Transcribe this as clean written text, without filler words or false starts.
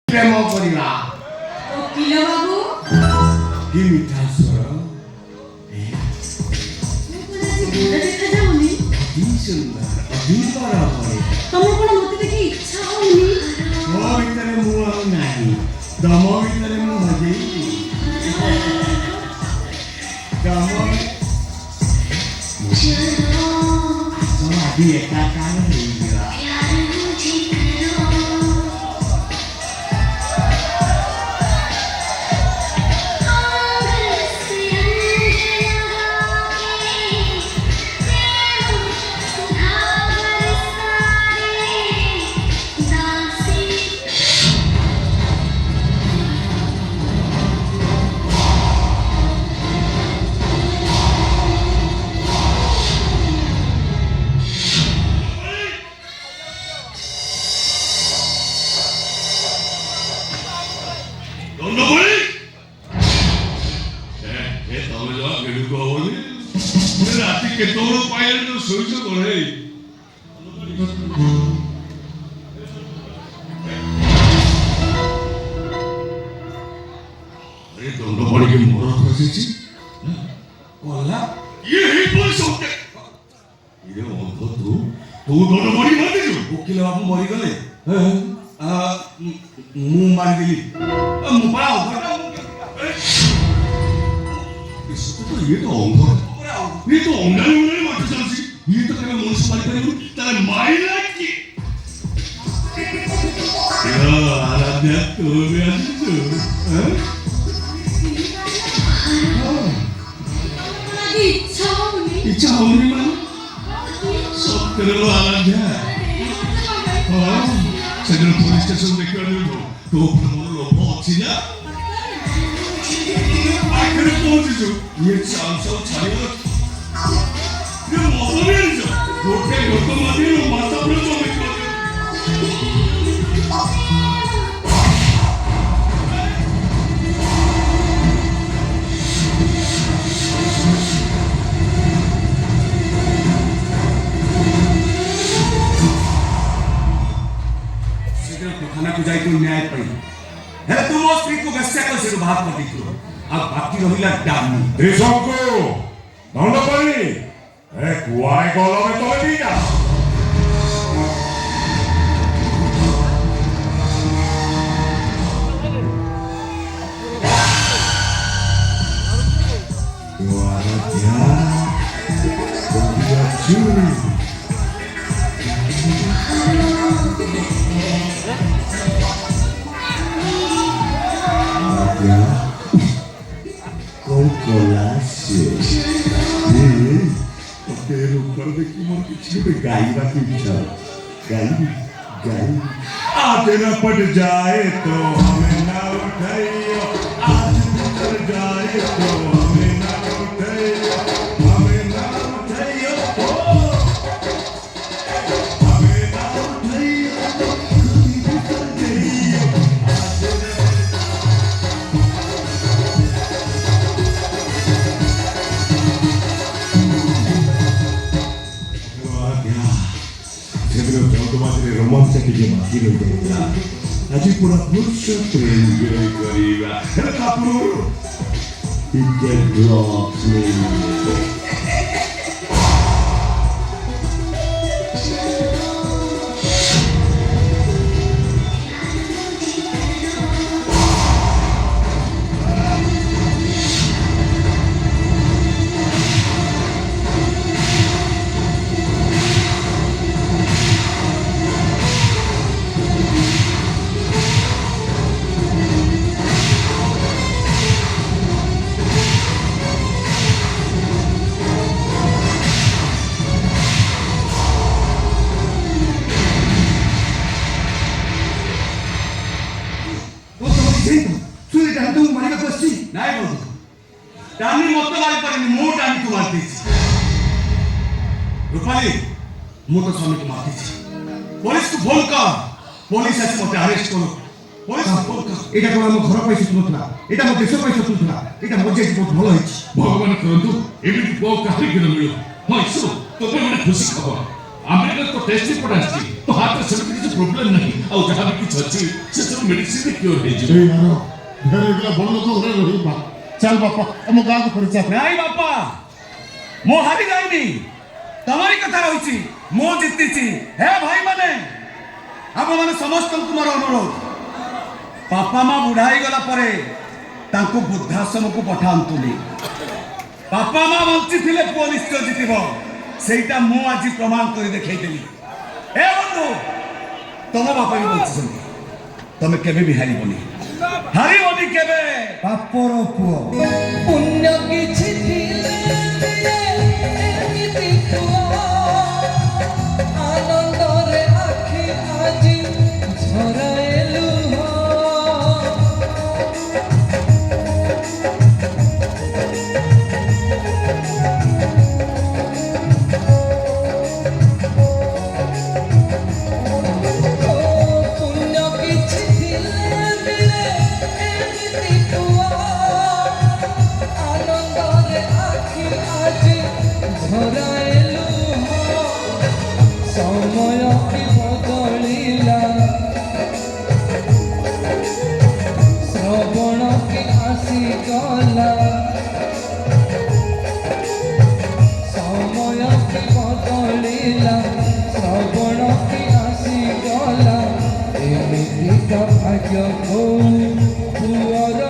প্রেম করিলা ওকিল বাবু কি মিঠা স্বর দেখা যাওনি কি সুন্দর অভিনয় করে ତମର କଣ ମତେ ଦେଖି ଇଚ୍ଛା ହଉନି ମୋ ଭିତରେ ମୁଁ ଆଉ ନାହିଁ ତମ ଭିତରେ ମୁଁ ହଜେଇଲି ତମ ଆଜି ଏକାକାର ହେଇଯିବା राति केतोड़ पायल तो सोच करे अरे दोनों बड़ी के मोर फंसी छी কলা ये ही बोल सकते ये अंध तू दोनों बड़ी मत जो উকিল বাবু মরিগলে ମୁଁ ମାରିଦେଲି ମୁଁ ପରା ଅଘଟ ये तो अंध ये तो अंधारे उन्हें मत चलसी ये तो केवल मनुष्य मारी परिबु तारे माइला की आराध्या तो भी आसो इच्छा होनी मानो सत्य रो आराध्या सेदिन पुलिस स्टेशन देखियो तो मोर लोभ अछि ना आखिर पहुंचीଛୁ ये चांस छाड़ियो ये मौसम जो गोटे लोक मध्ये माता पर जमित थाना को जाई तो न्याय पाई है तुम उस स्त्री को वैसे कर से बात कर दी अब बाकी रहिला डामी देशको दंडपरी ए कुआए गलमे तले दीजा con colaces तेरे ऊपर देखी मोर किसी पे गाई बाकी बिचार गाई गाई आज न पट जाए तो हमें ना उठाइयो आज निकल जाए तो हमें ना उठाइयो हमें ना उठाइयो हमें ना उठाइयो कभी निकल जाइयो रोमांस के जो बाकी रह गया आज पूरा पुरुष प्रेम करेगा है कापुर इनके ब्लॉक्स में टानी मत मारी पारेनी मो टानी को मार देछि रूपाली मो तो स्वामी को मार देछि पुलिस को फोन कर पुलिस आसी मते अरेस्ट करो पुलिस फोन कर एटा तो हम घर पैसा सुनथला एटा मो देश पैसा सुनथला एटा मो जे बहुत भलो हिछि भगवान करंतु एबिटि को काहे के न मिलो हां सो तो पे मने खुशी खबर अमेरिका तो टेस्ट रिपोर्ट आछि तो हाथ से किसी प्रॉब्लम नहीं आ जहां भी कुछ अछि से सब मेडिसिन क्योर हे जे এই আরো ঘরে গেলা বড় লোক ঘরে রহিবা চল বাপা ଆମ ଗାଁକୁ କରି ଚାଲ ନାଇଁ ବାପା ମୁଁ ହାରି ଯାଇନି ତମରି କଥା ରହିଛି ମୁଁ ଜିତିଛି ହେ ଭାଇମାନେ ଆପଣମାନେ ସମସ୍ତଙ୍କୁ ମୋର ଅନୁରୋଧ ବାପା ମା ବୁଢା ହେଇଗଲା ପରେ ତାଙ୍କୁ ବୃଦ୍ଧାଶ୍ରମକୁ ପଠାନ୍ତୁନି ବାପା ମା ବଞ୍ଚିଥିଲେ ପୁଅ ନିଶ୍ଚୟ ଜିତିବ ସେଇଟା ମୁଁ ଆଜି ପ୍ରମାଣ କରି ଦେଖେଇଦେଲି ଏ ବନ୍ଧୁ ତମ ବାପା ବି ବଞ୍ଚିଛନ୍ତି ତମେ କେବେ ବି ହାରିବନି କେବେ ବାପର ପୁଅ पुण्य किछि थिले एमिति पुआ आनंद रे आखि आजी झराएलु हो पुण्य किछि थिले एमिति पुआ आनंद रे आखि आजी झराएलु हो समय की बदलिला श्रवण की आसी गला समय की बदलिला श्रवण की आसी गला एमिति का भाग्य को पुअर